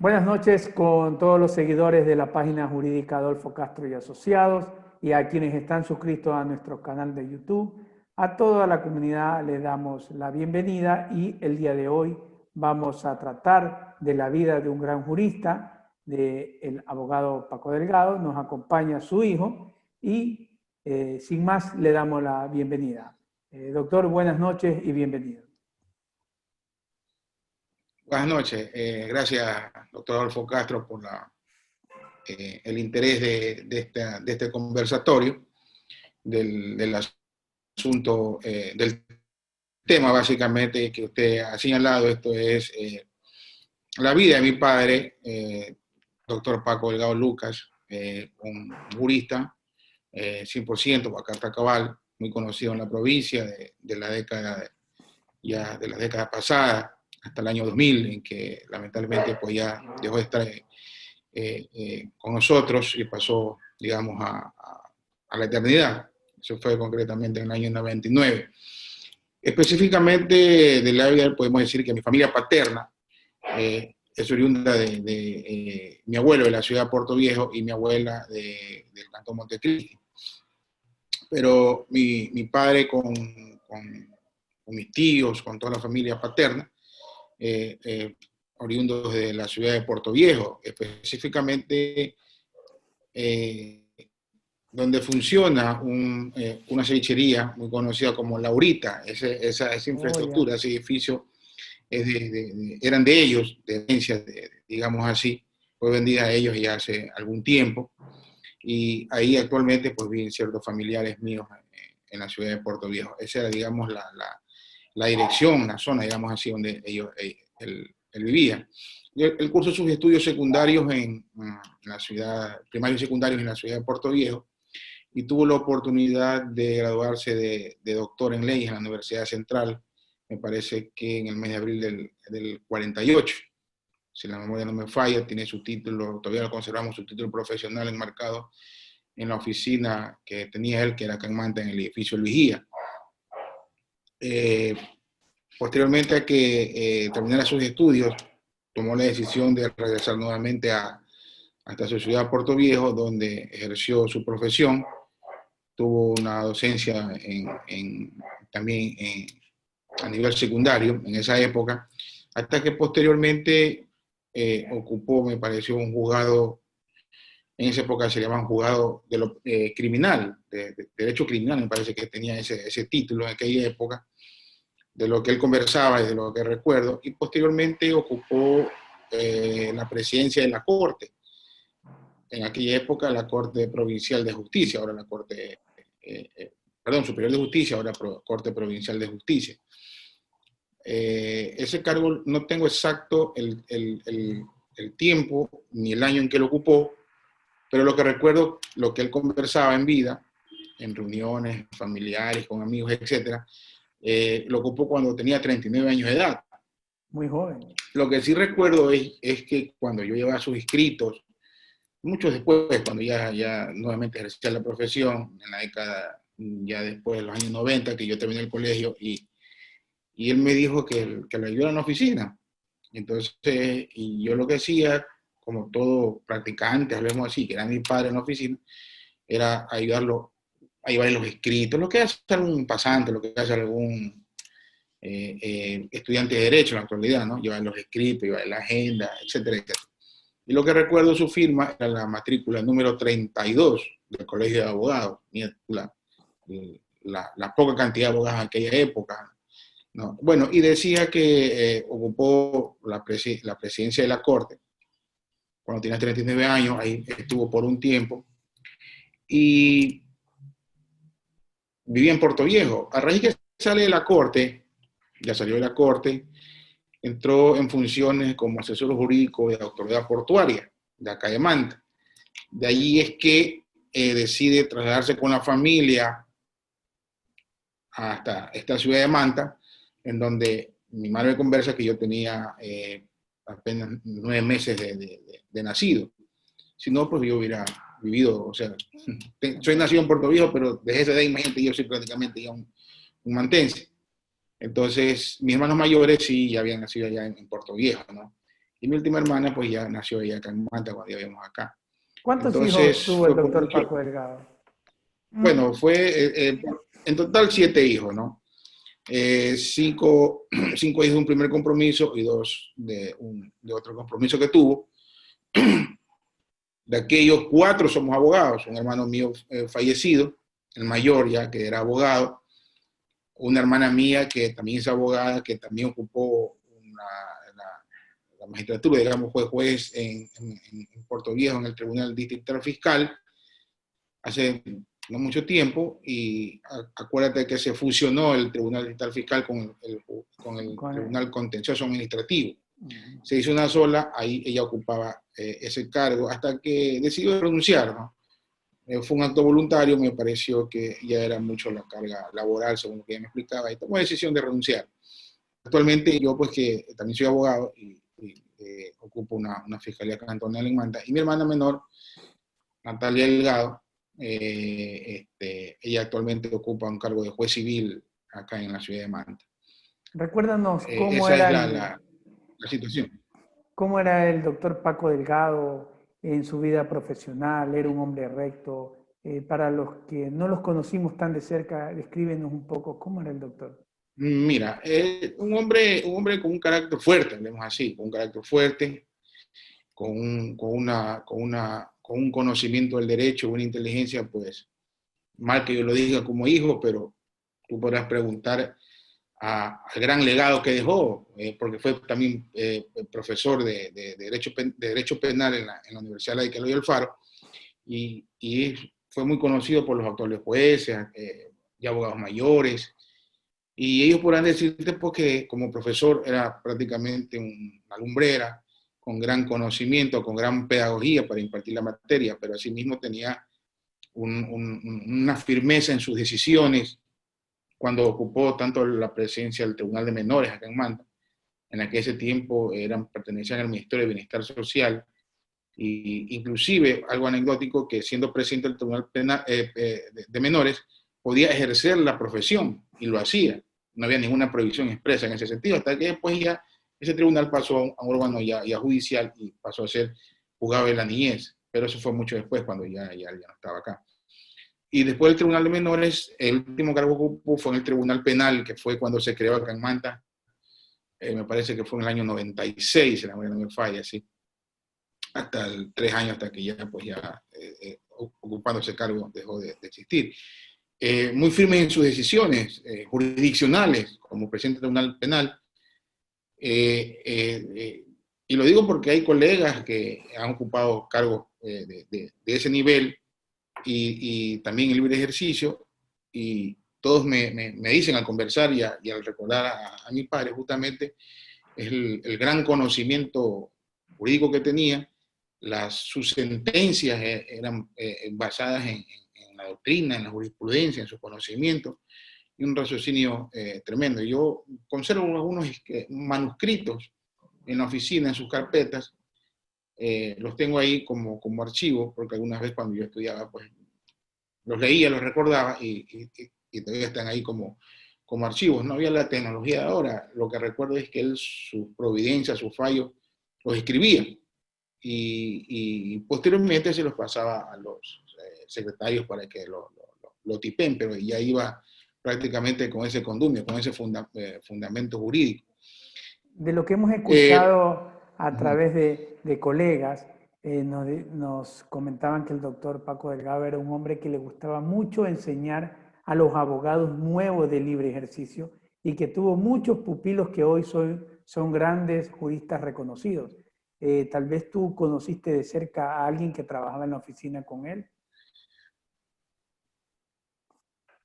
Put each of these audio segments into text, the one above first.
Buenas noches con todos los seguidores de la página jurídica Adolfo Castro y Asociados y a quienes están suscritos a nuestro canal de YouTube. A toda la comunidad le damos la bienvenida y el día de hoy vamos a tratar de la vida de un gran jurista, del abogado Paco Delgado. Nos acompaña su hijo y sin más le damos la bienvenida. Doctor, buenas noches y bienvenido. Buenas noches. Gracias, doctor Adolfo Castro, por el interés de este conversatorio, del asunto, del tema básicamente que usted ha señalado. Esto es la vida de mi padre, doctor Paco Delgado Lucas, un jurista 100%, Guacarta Cabal, muy conocido en la provincia de la década, ya de las décadas pasadas, hasta el año 2000, en que lamentablemente pues ya dejó de estar con nosotros y pasó, digamos, a la eternidad. Eso fue concretamente en el año 99. Específicamente de la vida podemos decir que mi familia paterna es oriunda de mi abuelo de la ciudad de Puerto Viejo y mi abuela del cantón Montecristi. Pero mi padre con mis tíos, con toda la familia paterna, oriundos de la ciudad de Puerto Viejo, específicamente donde funciona una cevichería muy conocida como Laurita. Esa infraestructura, ese edificio, eran de ellos, de herencia, digamos así, fue vendida a ellos ya hace algún tiempo, y ahí actualmente pues viven ciertos familiares míos en la ciudad de Puerto Viejo. Esa era, digamos, la dirección, la zona, digamos así, donde él vivía. Él cursó sus estudios secundarios en la ciudad, primarios y secundarios en la ciudad de Puerto Viejo, y tuvo la oportunidad de graduarse de doctor en leyes en la Universidad Central, me parece que en el mes de abril del 48. Si la memoria no me falla, tiene su título, todavía lo conservamos, su título profesional enmarcado en la oficina que tenía él, que era acá en Manta, en el edificio El Vigía. Posteriormente a que terminara sus estudios, tomó la decisión de regresar nuevamente hasta su ciudad, Puerto Viejo, donde ejerció su profesión. Tuvo una docencia también a nivel secundario en esa época, hasta que posteriormente ocupó, me pareció, un juzgado. En esa época se llamaba un juzgado criminal, de derecho criminal, me parece que tenía ese título en aquella época, de lo que él conversaba y de lo que recuerdo, y posteriormente ocupó la presidencia de la Corte. En aquella época la Corte Provincial de Justicia, ahora la Corte, Superior de Justicia, ahora Corte Provincial de Justicia. Ese cargo no tengo exacto el tiempo ni el año en que lo ocupó, pero lo que recuerdo, lo que él conversaba en vida, en reuniones familiares, con amigos, etcétera, lo ocupó cuando tenía 39 años de edad. Muy joven. Lo que sí recuerdo es que cuando yo llevaba sus escritos, mucho después, cuando ya nuevamente ejercía la profesión, en la década, ya después de los años 90, que yo terminé el colegio, y él me dijo que lo ayudara en la oficina. Entonces, y yo lo que hacía, como todo practicante, hablemos así, que era mi padre en la oficina, era ayudarlo a llevar los escritos, lo que hace algún pasante, lo que hace algún estudiante de Derecho en la actualidad, ¿no? Llevar los escritos, llevar la agenda, etcétera, etcétera. Y lo que recuerdo su firma era la matrícula número 32 del Colegio de Abogados, la poca cantidad de abogados en aquella época, ¿no? Bueno, y decía que ocupó la presidencia de la Corte cuando tenía 39 años, ahí estuvo por un tiempo, y vivía en Puerto Viejo. A raíz que sale de la Corte, ya salió de la Corte, entró en funciones como asesor jurídico de la autoridad portuaria de acá de Manta. De allí es que decide trasladarse con la familia hasta esta ciudad de Manta, en donde mi madre me conversa que yo tenía apenas 9 meses de nacido. Si no, pues yo hubiera vivido, o sea, soy nacido en Puerto Viejo, pero desde esa edad, imagínate, yo soy prácticamente ya un mantense. Entonces, mis hermanos mayores sí ya habían nacido allá en Puerto Viejo, ¿no? Y mi última hermana, pues ya nació ella acá en Manta cuando ya vivíamos acá. ¿Cuántos hijos Entonces, tuvo el fue por doctor mucho, Paco Delgado? bueno, fue en total 7 hijos, ¿no? Cinco, cinco hijos de un primer compromiso y dos de otro compromiso que tuvo. De aquellos 4 somos abogados, un hermano mío fallecido, el mayor ya, que era abogado, una hermana mía que también es abogada, que también ocupó la magistratura, digamos, fue juez en Puerto Viejo, en el Tribunal Distrital Fiscal, hace no mucho tiempo, y acuérdate que se fusionó el Tribunal Distrital Fiscal con el Tribunal Contencioso Administrativo. Se hizo una sola, ahí ella ocupaba ese cargo, hasta que decidió renunciar, ¿no? Fue un acto voluntario, me pareció que ya era mucho la carga laboral, según lo que ella me explicaba, y tomó la decisión de renunciar. Actualmente yo, pues que también soy abogado y ocupo una fiscalía cantonal en Manta, y mi hermana menor, Natalia Delgado, ella actualmente ocupa un cargo de juez civil acá en la ciudad de Manta. Recuérdanos Esa es la situación. cómo era el doctor Paco Delgado en su vida profesional. Era un hombre recto. Para los que no los conocimos tan de cerca, descríbenos un poco cómo era el doctor. Mira, un hombre con un carácter fuerte, hablemos así, con un carácter fuerte, con un conocimiento del derecho, una inteligencia, pues, mal que yo lo diga como hijo, pero tú podrás preguntar al gran legado que dejó, porque fue también profesor de derecho Penal en la Universidad Laica Eloy Alfaro, y fue muy conocido por los actuales jueces y abogados mayores, y ellos podrán decirte porque como profesor era prácticamente una lumbrera, con gran conocimiento, con gran pedagogía para impartir la materia, pero asimismo tenía una firmeza en sus decisiones cuando ocupó tanto la presidencia del Tribunal de Menores acá en Manta, en la que ese tiempo pertenecían al Ministerio de Bienestar Social, y inclusive algo anecdótico, que siendo presidente del Tribunal de Menores podía ejercer la profesión y lo hacía. No había ninguna prohibición expresa en ese sentido, hasta que después ya ese tribunal pasó a un órgano ya judicial y pasó a ser juzgado de la niñez, pero eso fue mucho después, cuando ya no estaba acá. Y después del Tribunal de Menores, el último cargo que ocupó fue en el Tribunal Penal, que fue cuando se creó acá en Manta, me parece que fue en el año 96, si la memoria no me falla, ¿sí? Hasta 3 años, hasta que ya, pues ya ocupando ese cargo dejó de existir. Muy firme en sus decisiones jurisdiccionales como presidente del Tribunal Penal, y lo digo porque hay colegas que han ocupado cargos de ese nivel y también en libre ejercicio, y todos me dicen al conversar y al recordar a mi padre, justamente, es el gran conocimiento jurídico que tenía. Sus sentencias eran basadas en la doctrina, en la jurisprudencia, en sus conocimientos, y un raciocinio tremendo. Yo conservo algunos manuscritos en la oficina, en sus carpetas, los tengo ahí como archivo, porque algunas veces cuando yo estudiaba, pues los leía, los recordaba, y todavía están ahí como archivos. No había la tecnología de ahora. Lo que recuerdo es que él, sus providencias, sus fallos, los escribía, y posteriormente se los pasaba a los secretarios para que lo tipen, pero ya iba prácticamente con ese condumio, con ese fundamento jurídico. De lo que hemos escuchado a través de colegas, nos comentaban que el doctor Paco Delgado era un hombre que le gustaba mucho enseñar a los abogados nuevos de libre ejercicio, y que tuvo muchos pupilos que hoy son grandes juristas reconocidos. Tal vez tú conociste de cerca a alguien que trabajaba en la oficina con él.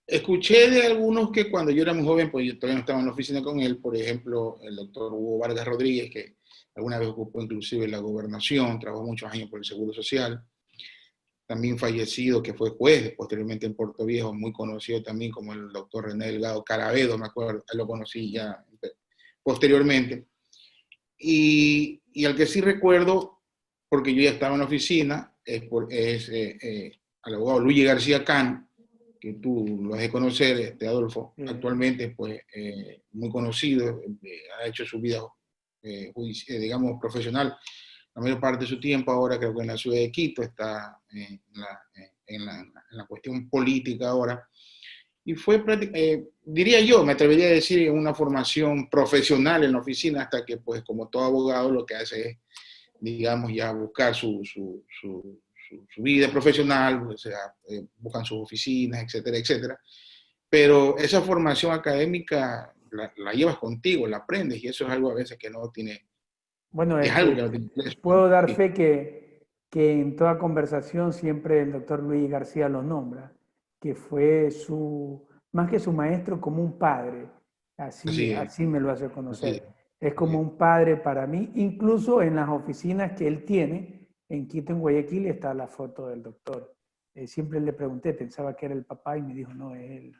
Escuché de algunos que cuando yo era muy joven, pues yo todavía no estaba en la oficina con él, por ejemplo, el doctor Hugo Vargas Rodríguez, que alguna vez ocupó inclusive la gobernación, trabajó muchos años por el Seguro Social, también fallecido, que fue juez posteriormente en Puerto Viejo, muy conocido también como el doctor René Delgado Carabedo, me acuerdo, lo conocí ya posteriormente. Y al que sí recuerdo, porque yo ya estaba en la oficina, es al abogado Luigi García Cano, que tú lo has de conocer, Adolfo, actualmente pues muy conocido, ha hecho su vida digamos, profesional la mayor parte de su tiempo. Ahora creo que en la ciudad de Quito está en la cuestión política ahora. Y fue, diría yo, me atrevería a decir, una formación profesional en la oficina, hasta que, pues, como todo abogado, lo que hace es, digamos, ya buscar su vida profesional, o sea, buscan sus oficinas, etcétera, etcétera. Pero esa formación académica la llevas contigo, la aprendes, y eso es algo a veces que no tiene, Bueno, es algo que no tiene precio. puedo dar Sí, fe que en toda conversación siempre el doctor Luis García lo nombra, que fue más que su maestro, como un padre. Así, así es, así me lo hace así es, conocer. Es así como es. un padre para mí, incluso en las oficinas que él tiene, en Quito, en Guayaquil, está la foto del doctor. Siempre le pregunté, pensaba que era el papá y me dijo, no, es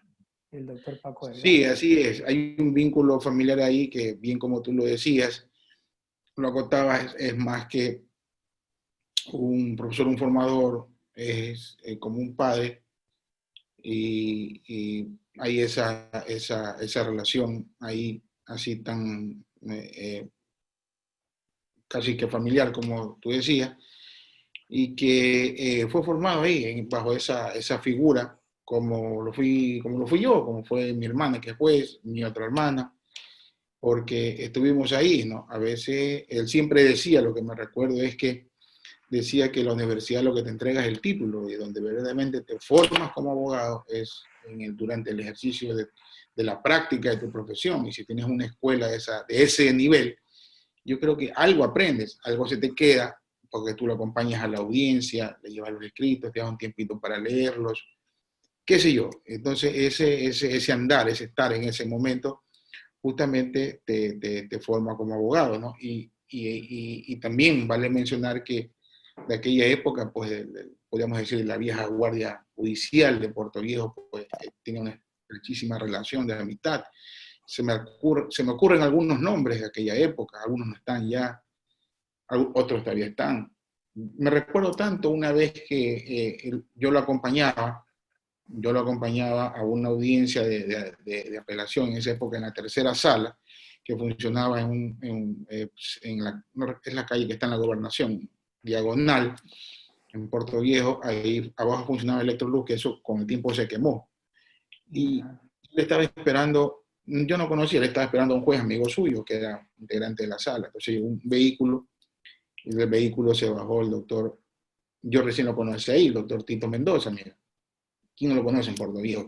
el doctor Paco Sí, Delgado. así es. Hay un vínculo familiar ahí que, bien como tú lo decías, lo acotabas, es más que un profesor, un formador, es como un padre, y hay esa relación ahí así tan casi que familiar, como tú decías, y que fue formado ahí, bajo esa figura, como lo fui yo, como fue mi hermana, que después mi otra hermana, porque estuvimos ahí, ¿no? A veces él siempre decía, lo que me recuerdo es que decía que la universidad lo que te entrega es el título, y donde verdaderamente te formas como abogado es durante el ejercicio de la práctica de tu profesión. Y si tienes una escuela de ese nivel, yo creo que algo aprendes, algo se te queda, porque tú lo acompañas a la audiencia, le llevas los escritos, te das un tiempito para leerlos, qué sé yo. Entonces ese andar, ese estar en ese momento, justamente te forma como abogado, ¿no? Y también vale mencionar que de aquella época, pues, podríamos decir, la vieja guardia judicial de Puerto Viejo, pues, tiene una estrechísima relación de amistad. Se me ocurren algunos nombres de aquella época, algunos no están ya, otros todavía están. Me recuerdo tanto una vez que yo lo acompañaba a una audiencia de apelación en esa época en la tercera sala, que funcionaba es la calle que está en la Gobernación, diagonal, en Puerto Viejo. Ahí abajo funcionaba Electroluz, que eso con el tiempo se quemó. Y le estaba esperando, yo no conocía, le estaba esperando a un juez amigo suyo, que era integrante de la sala. Entonces llegó un vehículo, y del vehículo se bajó el doctor, yo recién lo conocí ahí, el doctor Tito Mendoza, mira. ¿Quién no lo conoce en Puerto Viejo?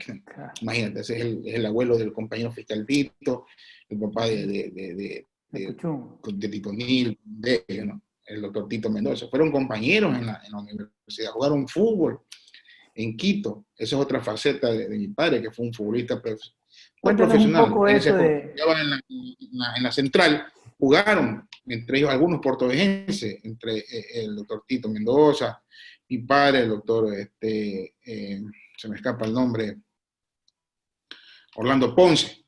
Imagínate, ese es el abuelo del compañero fiscal Tito, el papá De Puchún. de Tito Nil, de ellos, ¿no? El doctor Tito Mendoza. Fueron compañeros en la universidad, jugaron fútbol en Quito. Esa es otra faceta de mi padre, que fue un futbolista no Cuéntanos un profesional. poco En esa eso época de, jugaban en la central, jugaron entre ellos algunos portovejenses, entre el doctor Tito Mendoza, mi padre, el doctor, se me escapa el nombre, Orlando Ponce,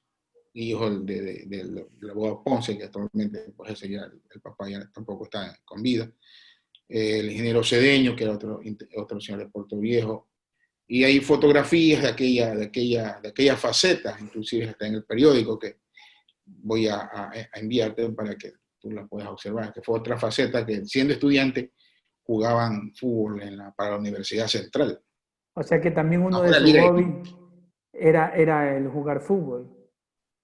hijo del abogado Ponce, que actualmente, pues, ese ya, el papá ya tampoco está con vida. El ingeniero Cedeño, que era otro señor de Puerto Viejo. Y hay fotografías de aquella faceta, inclusive está en el periódico, que voy a enviarte para que tú la puedas observar, que fue otra faceta que, siendo estudiante, jugaban fútbol para la Universidad Central. o sea que también uno de Ahora sus Liga de hobbies Quito. era el jugar fútbol.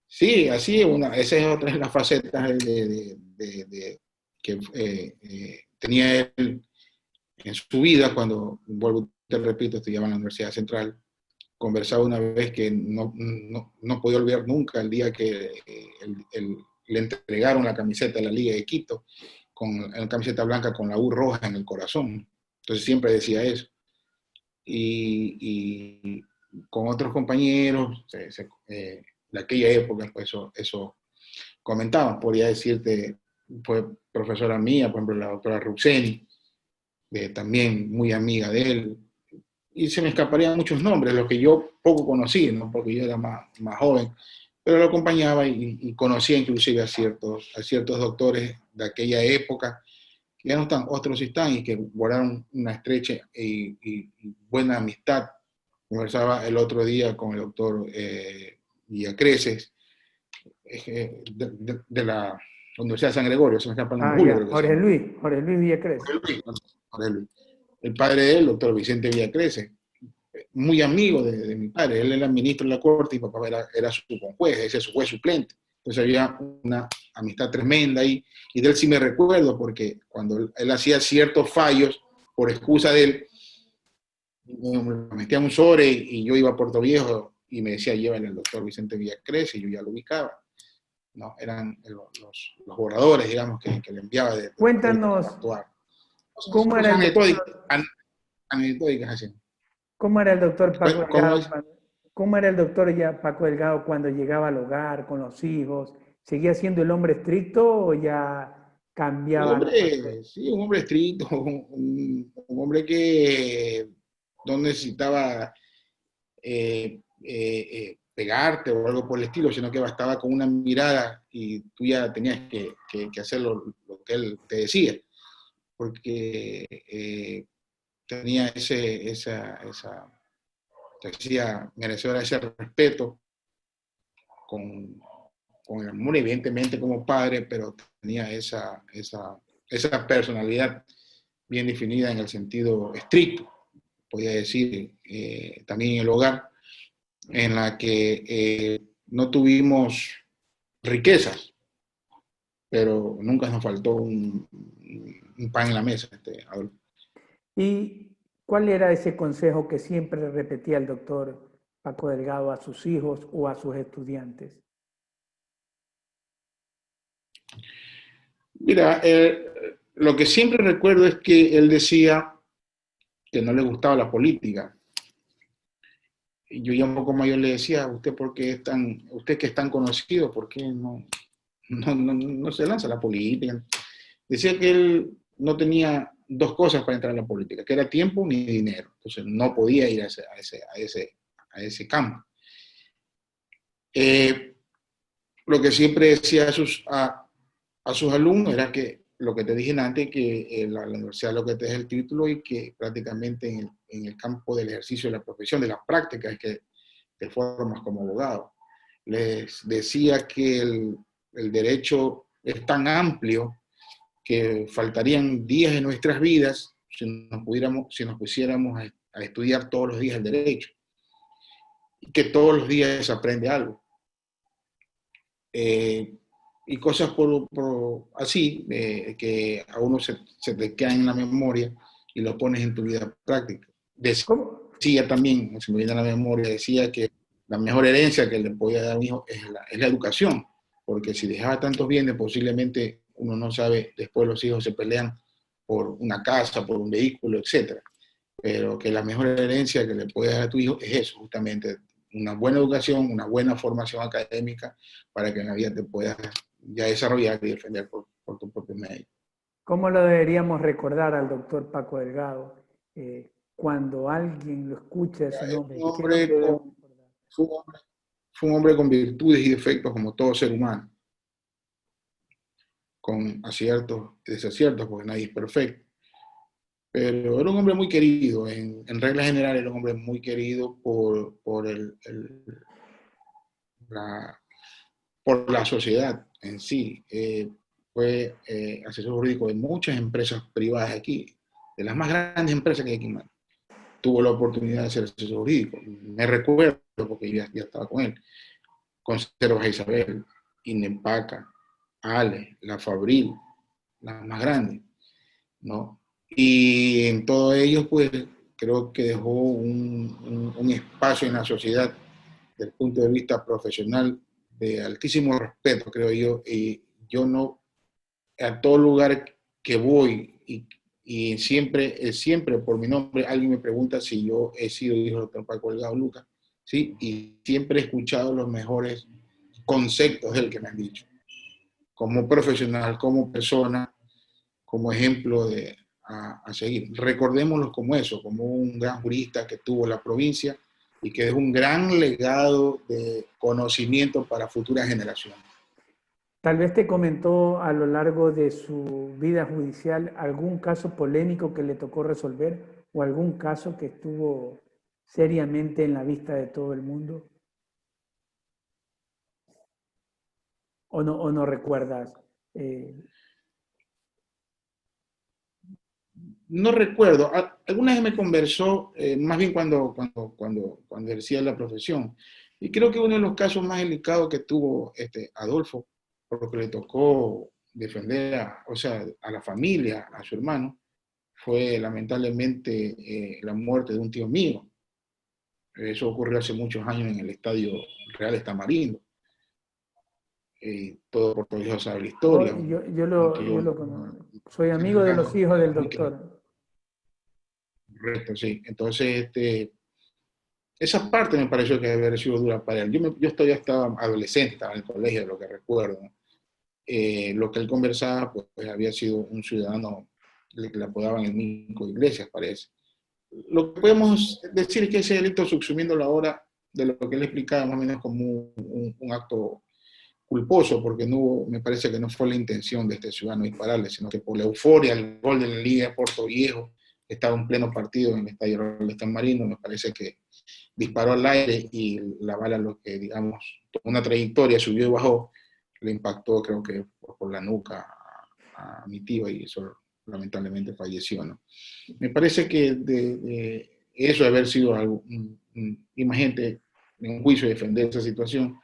Sí, así es, esa es otra de las facetas que tenía él en su vida. Cuando, vuelvo, te repito, estudiaba en la Universidad Central. Conversaba una vez que no podía olvidar nunca el día que le entregaron la camiseta de la Liga de Quito, con la camiseta blanca con la U roja en el corazón. Entonces siempre decía eso. Y con otros compañeros de aquella época, pues eso comentaban. Podría decirte, fue profesora mía, por ejemplo, la doctora Ruxeni, también muy amiga de él. Y se me escaparían muchos nombres, los que yo poco conocí, ¿no? Porque yo era más joven, pero lo acompañaba y conocía inclusive a ciertos doctores de aquella época, que ya no están, otros sí están, y que guardaron una estrecha y buena amistad. Conversaba el otro día con el doctor Villacreces, de la Universidad de San Gregorio, se me escapa el nombre, Ah, Julio ya, creo que se llama. Jorge Luis Villacrés. Jorge Luis, Jorge Luis. El padre de él, doctor Vicente Villacrés, muy amigo de mi padre. Él era ministro de la corte y papá era su conjuez, ese es su juez suplente. Entonces había una amistad tremenda ahí. Y de él sí me recuerdo, porque cuando él hacía ciertos fallos, por excusa de él, me metía un sobre y yo iba a Puerto Viejo y me decía, llévale al doctor Vicente Villacrés, y yo ya lo ubicaba. ¿No? Eran los oradores, digamos, que le enviaba de Puerto Viejo para Cuéntanos, actuar. ¿cómo era Cosas el doctor, anecdóticas así. cómo era el doctor Paco ¿Cómo Delgado es? cómo era el doctor ya Paco Delgado cuando llegaba al hogar con los hijos? ¿Seguía siendo el hombre estricto o ya Un cambiaba la faceta? hombre, sí, un hombre estricto, un hombre que no necesitaba pegarte o algo por el estilo, sino que bastaba con una mirada y tú ya tenías que hacer lo que él te decía, porque tenía te decía, merecedora ese respeto con, con el amor, evidentemente como padre, pero tenía esa personalidad bien definida en el sentido estricto, podría decir, también en el hogar, en la que no tuvimos riquezas, pero nunca nos faltó un pan en la mesa. Adolfo. ¿Y cuál era ese consejo que siempre repetía el doctor Paco Delgado a sus hijos o a sus estudiantes? Mira, lo que siempre recuerdo es que él decía que no le gustaba la política. Y yo ya un poco mayor le decía, usted que es tan conocido, ¿por qué no se lanza a la política? Decía que él no tenía dos cosas para entrar a la política, que era tiempo ni dinero. Entonces no podía ir a ese campo. Eh, lo que siempre decía a sus alumnos era que lo que te dije antes, que la universidad lo que te es el título y que prácticamente en el campo del ejercicio de la profesión, de las prácticas, es que te formas como abogado. Les decía que el derecho es tan amplio que faltarían días de nuestras vidas si nos pusiéramos a estudiar todos los días el derecho, y que todos los días se aprende algo. Y cosas así, que a uno se te quedan en la memoria y lo pones en tu vida práctica. ¿Cómo? Decía también, se me viene a la memoria, decía que la mejor herencia que le podía dar a un hijo es la educación, porque si dejaba tantos bienes, posiblemente uno no sabe, después los hijos se pelean por una casa, por un vehículo, etcétera. Pero que la mejor herencia que le puedes dar a tu hijo es eso, justamente, una buena educación, una buena formación académica para que en la vida te puedas ya desarrollar y defender por tu propio medio. ¿Cómo lo deberíamos recordar al doctor Paco Delgado? Cuando alguien lo escuche su nombre, Un ¿qué es lo que hombre debemos recordar? fue, un hombre, fue un hombre con virtudes y defectos como todo ser humano, con aciertos y desaciertos, porque nadie es perfecto. Pero era un hombre muy querido, en regla general era un hombre muy querido la, por la sociedad en sí. Fue asesor jurídico de muchas empresas privadas aquí, de las más grandes empresas que hay aquí en Mali. Tuvo la oportunidad de ser asesor jurídico. Me recuerdo, porque ya estaba con él, Conservas Isabel, Inempaca, Ale, La Fabril, las más grandes, ¿no? Y en todos ellos, pues, creo que dejó un espacio en la sociedad desde el punto de vista profesional de altísimo respeto, creo yo, y yo no, a todo lugar que voy y siempre por mi nombre, alguien me pregunta si yo he sido hijo del doctor Paco Delgado Lucas, ¿sí? Y siempre he escuchado los mejores conceptos del que me han dicho, como profesional, como persona, como ejemplo a seguir. Recordémoslo como eso, como un gran jurista que tuvo la provincia y que dejó un gran legado de conocimiento para futuras generaciones. Tal vez te comentó a lo largo de su vida judicial algún caso polémico que le tocó resolver o algún caso que estuvo seriamente en la vista de todo el mundo, o no recuerdas. No recuerdo. Alguna vez me conversó, más bien cuando ejercía la profesión. Y creo que uno de los casos más delicados que tuvo Adolfo, porque le tocó defender o sea, a la familia, a su hermano, fue lamentablemente la muerte de un tío mío. Eso ocurrió hace muchos años en el Estadio Real de Tamarindo. Todo Puerto Viejo sabe la Oh, historia. Un tío, soy amigo de los hijos del doctor. Correcto, sí. Entonces, esa parte me pareció que debe haber sido dura para él. Yo todavía estaba adolescente, estaba en el colegio, de lo que recuerdo. Lo que él conversaba, pues había sido un ciudadano, le apodaban el Mico Iglesias, parece. Lo que podemos decir es que ese delito, subsumiéndolo ahora, de lo que él explicaba, más o menos como un acto culposo, porque no hubo, me parece que no fue la intención de este ciudadano dispararle, sino que por la euforia, el gol de la Liga de Puerto Viejo, estaba en pleno partido en el Estadio Real de San Marino, me parece que disparó al aire y la bala, lo que digamos, tomó una trayectoria, subió y bajó, le impactó, creo que por la nuca a mi tío, y eso lamentablemente falleció, ¿no? Me parece que de eso de haber sido algo, imagínate, en un juicio defender esa situación,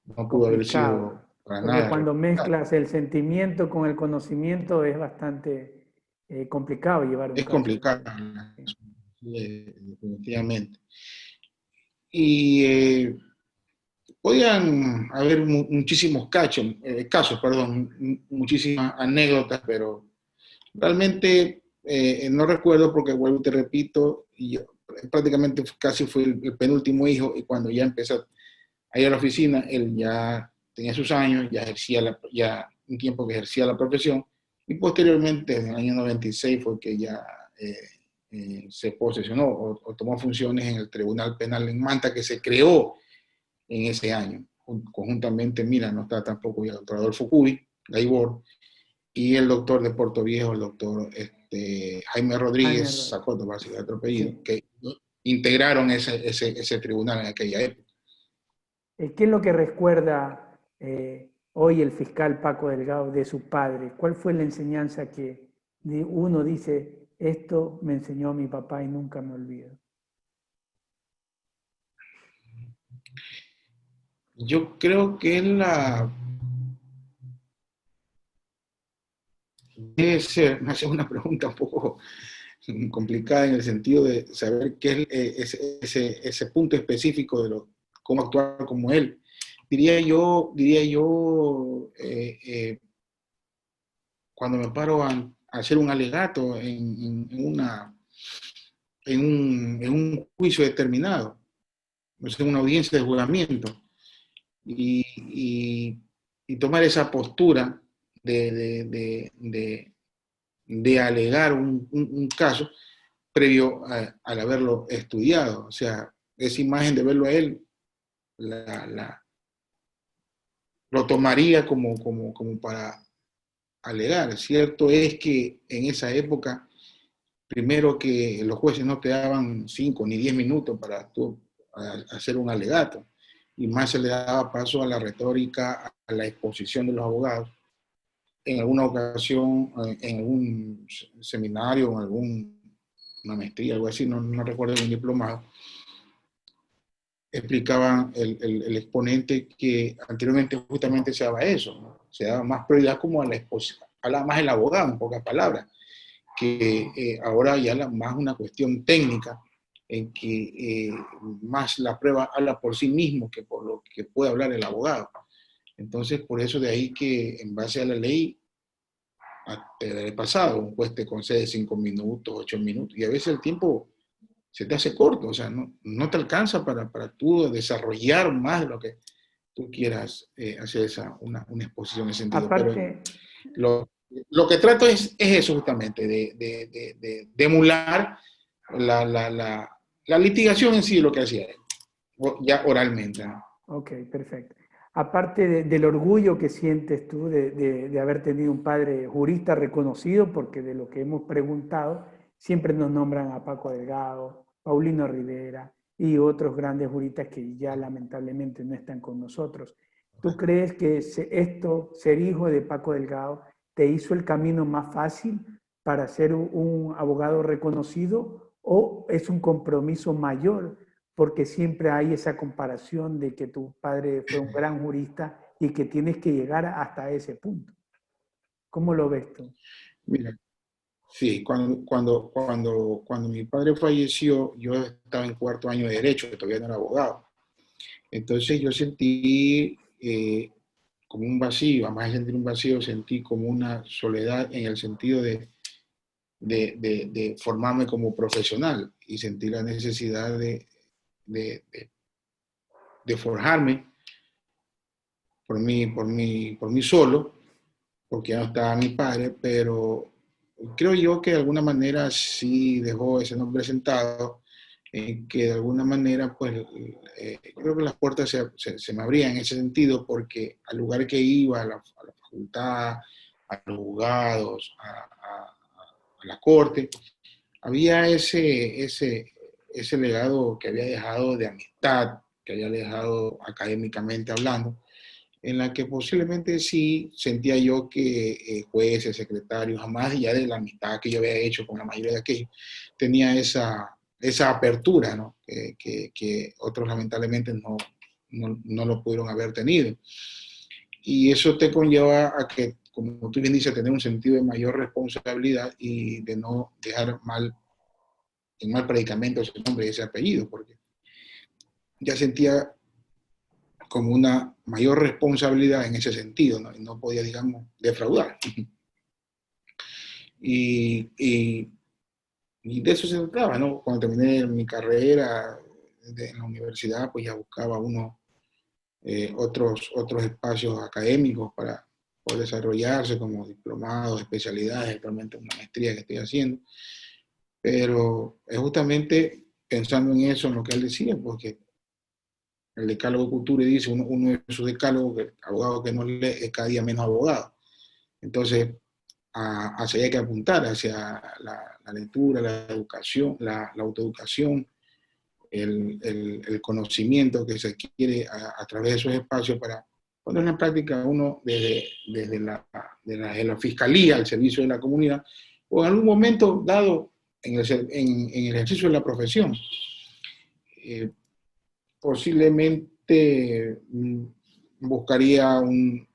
no pudo haber Complicado, sido para porque nada cuando recomendable. mezclas el sentimiento con el conocimiento es bastante complicado llevar un Es caso. complicado, definitivamente. Y podían haber muchísimos casos, perdón, muchísimas anécdotas, pero realmente no recuerdo porque, vuelvo y te repito, y yo prácticamente casi fui el penúltimo hijo, y cuando ya empecé a ir a la oficina, él ya tenía sus años, ya ejercía ya un tiempo que ejercía la profesión, y posteriormente, en el año 96, fue que ya se posesionó o tomó funciones en el Tribunal Penal en Manta, que se creó en ese año. Conjuntamente, mira, no está tampoco ya el doctor Adolfo Cubi, Gaibor, y el doctor de Puerto Viejo, el doctor Jaime Rodríguez Zacoto, básicamente otro apellido, Sí. que integraron ese tribunal en aquella época. ¿Qué es lo que recuerda hoy el fiscal Paco Delgado de su padre? ¿Cuál fue la enseñanza que uno dice, esto me enseñó mi papá y nunca me olvido? Yo creo que debe ser, me hace una pregunta un poco complicada en el sentido de saber qué es ese punto específico de cómo actuar como él. Diría yo, cuando me paro a hacer un alegato en un juicio determinado, en una audiencia de juzgamiento, y, y tomar esa postura de alegar un caso previo al haberlo estudiado. O sea, esa imagen de verlo a él, lo tomaría como para alegar. Cierto es que en esa época, primero que los jueces no te daban 5 ni 10 minutos para tú hacer un alegato, y más se le daba paso a la retórica, a la exposición de los abogados. En alguna ocasión, en algún seminario, en una maestría, algo así, no recuerdo, un diplomado, explicaba el exponente que anteriormente justamente se daba eso, ¿no? Se daba más prioridad como a la exposición, hablaba más el abogado, en pocas palabras, que ahora ya más una cuestión técnica, en que más la prueba habla por sí mismo que por lo que puede hablar el abogado. Entonces, por eso de ahí que en base a la ley, del pasado, un juez te concede 5 minutos, 8 minutos, y a veces el tiempo se te hace corto, o sea, no te alcanza para tú desarrollar más de lo que tú quieras hacer una exposición en ese sentido. Aparte, Pero lo que trato es eso justamente, de emular la litigación en sí, lo que hacía él, ya oralmente, ¿no? ok, perfecto. Aparte del orgullo que sientes tú de haber tenido un padre jurista reconocido, porque de lo que hemos preguntado, siempre nos nombran a Paco Delgado, Paulino Rivera y otros grandes juristas que ya lamentablemente no están con nosotros. ¿Tú crees que ser hijo de Paco Delgado, te hizo el camino más fácil para ser un abogado reconocido o es un compromiso mayor? Porque siempre hay esa comparación de que tu padre fue un gran jurista y que tienes que llegar hasta ese punto. ¿Cómo lo ves tú? Mira, sí, cuando mi padre falleció, yo estaba en cuarto año de Derecho, que todavía no era abogado. Entonces yo sentí como un vacío, además de sentir un vacío, sentí como una soledad en el sentido de formarme como profesional y sentí la necesidad de, de forjarme por mí solo, porque ya no estaba mi padre, pero creo yo que de alguna manera sí dejó ese nombre sentado, que de alguna manera, pues, creo que las puertas se me abrían en ese sentido, porque al lugar que iba, a la facultad, a los juzgados, a la corte, había ese legado que había dejado de amistad, que había dejado académicamente hablando, en la que posiblemente sí sentía yo que jueces, secretarios, jamás ya de la amistad que yo había hecho con la mayoría de aquellos, tenía esa apertura, ¿no? Que otros lamentablemente no lo pudieron haber tenido. Y eso te conlleva a que, como tú bien dices, tener un sentido de mayor responsabilidad y de no dejar en mal predicamento ese nombre y ese apellido, porque ya sentía como una mayor responsabilidad en ese sentido, ¿no? Y no podía, digamos, defraudar. Y, y de eso se trataba, ¿no? Cuando terminé mi carrera en la universidad, pues ya buscaba otros espacios académicos para poder desarrollarse como diplomados, especialidades, actualmente una maestría que estoy haciendo. Pero es justamente pensando en eso, en lo que él decía, porque el decálogo Cultura dice, uno de sus decálogos, que el abogado que no lee es cada día menos abogado. Entonces, hacia allá hay que apuntar, hacia la lectura, la educación, la autoeducación, el conocimiento que se adquiere a través de esos espacios para poner en práctica uno desde de la fiscalía al servicio de la comunidad, o en algún momento dado en el ejercicio de la profesión. Eh, Posiblemente buscaría un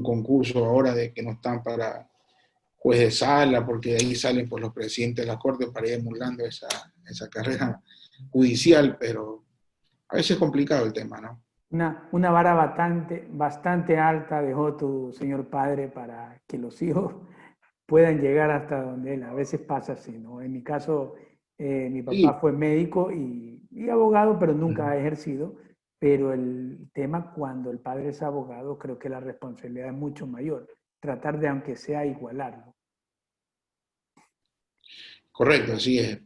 concurso ahora de que no están para juez de sala, porque de ahí salen pues, los presidentes de la corte para ir emulando esa carrera judicial, pero a veces es complicado el tema, ¿no? Una vara bastante alta dejó tu señor padre para que los hijos puedan llegar hasta donde él. A veces pasa así, ¿no? En mi caso, mi papá Sí. fue médico y abogado, pero nunca ha ejercido. Pero el tema cuando el padre es abogado, creo que la responsabilidad es mucho mayor. Tratar de, aunque sea, igualarlo. Correcto, así es.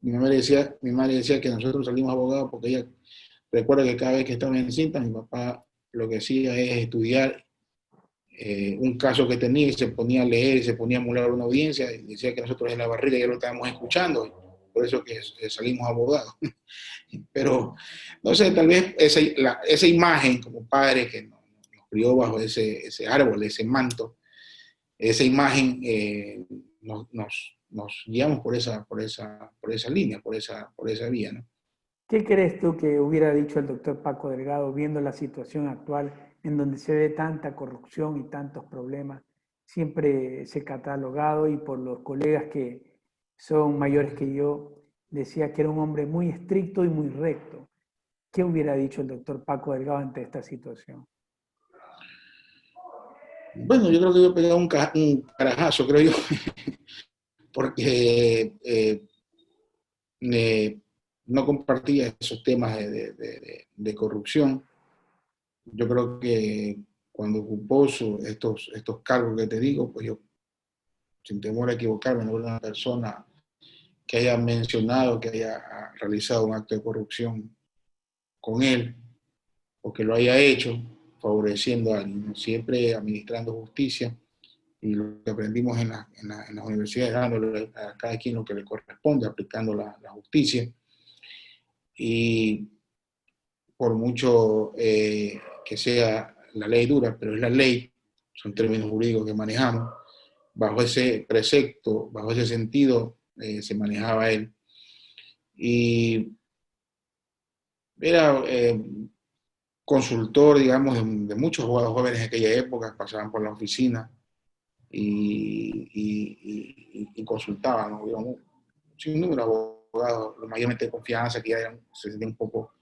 Mi madre decía que nosotros salimos abogados porque ella recuerda que cada vez que estaba en cinta, mi papá lo que hacía es estudiar un caso que tenía y se ponía a leer y se ponía a emular una audiencia y decía que nosotros en la barriga ya lo estábamos escuchando, por eso que salimos abogados. Pero, no sé, tal vez esa imagen como padre que nos crió bajo ese árbol, ese manto, esa imagen nos guiamos por esa línea, por esa vía, ¿no? ¿Qué crees tú que hubiera dicho el doctor Paco Delgado viendo la situación actual en donde se ve tanta corrupción y tantos problemas? Siempre se catalogado y por los colegas que son mayores que yo, decía que era un hombre muy estricto y muy recto. ¿Qué hubiera dicho el doctor Paco Delgado ante esta situación? Bueno, yo creo que yo pegué un carajazo, creo yo, porque no compartía esos temas de corrupción. Yo creo que cuando ocupó estos cargos que te digo, pues yo, sin temor a equivocarme, no era una persona que haya mencionado que haya realizado un acto de corrupción con él o que lo haya hecho favoreciendo a alguien, ¿no? Siempre administrando justicia y lo que aprendimos en las universidades, dándole a cada quien lo que le corresponde, aplicando la justicia. Y por mucho que sea la ley dura, pero es la ley, son términos jurídicos que manejamos. Bajo ese precepto, bajo ese sentido, se manejaba él. Y era consultor, digamos, de muchos abogados jóvenes de aquella época, pasaban por la oficina y consultaban, ¿no? Digamos, un número de abogados, mayormente de confianza, que ya se sentían un poco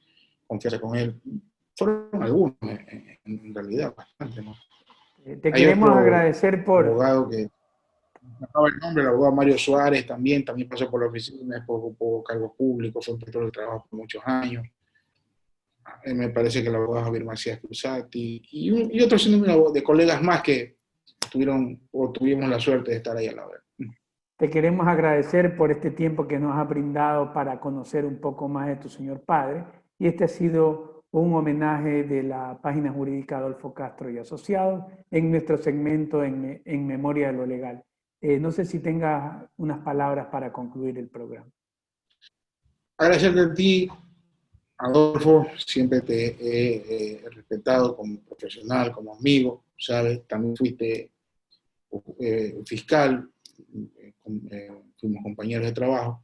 confianza con él. Fueron algunos, en realidad, bastante, ¿no? Te Hay queremos otro agradecer por... abogado que me acaba el nombre, el abogado Mario Suárez, también pasó por la oficina, después ocupó cargos públicos, fue inspector de trabajo por muchos años. Me parece que el abogado Javier Macías Cruzati, y otro sinnúmero de colegas más que tuvimos la suerte de estar ahí a la vez. Te queremos agradecer por este tiempo que nos has brindado para conocer un poco más de tu señor padre. Y este ha sido un homenaje de la página jurídica Adolfo Castro y Asociados en nuestro segmento en Memoria de lo Legal. No sé si tengas unas palabras para concluir el programa. Agradecerte a ti, Adolfo, siempre te he respetado como profesional, como amigo, ¿sabes? También fuiste fiscal, fuimos compañeros de trabajo,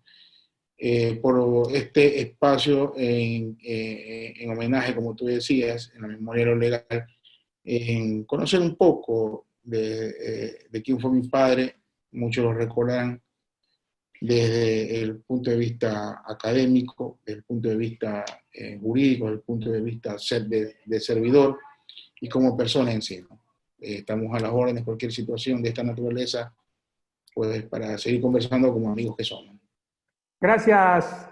por este espacio en homenaje, como tú decías, en la memoria de lo legal, en conocer un poco de quién fue mi padre. Muchos lo recordarán desde el punto de vista académico, desde el punto de vista jurídico, desde el punto de vista de servidor y como persona en sí, ¿no? Estamos a las órdenes, cualquier situación de esta naturaleza, pues para seguir conversando como amigos que somos. Gracias,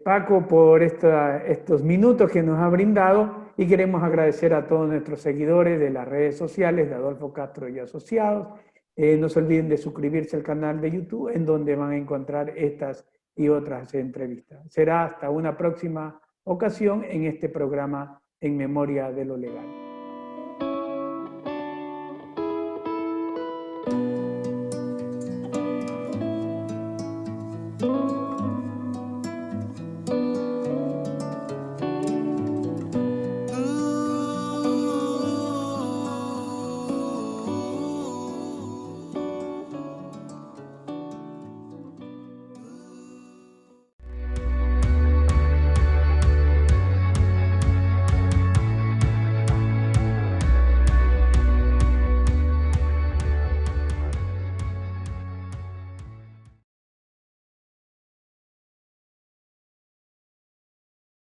Paco, por estos minutos que nos ha brindado, y queremos agradecer a todos nuestros seguidores de las redes sociales de Adolfo Castro y Asociados. No se olviden de suscribirse al canal de YouTube, en donde van a encontrar estas y otras entrevistas. Será hasta una próxima ocasión en este programa En Memoria de lo Legal.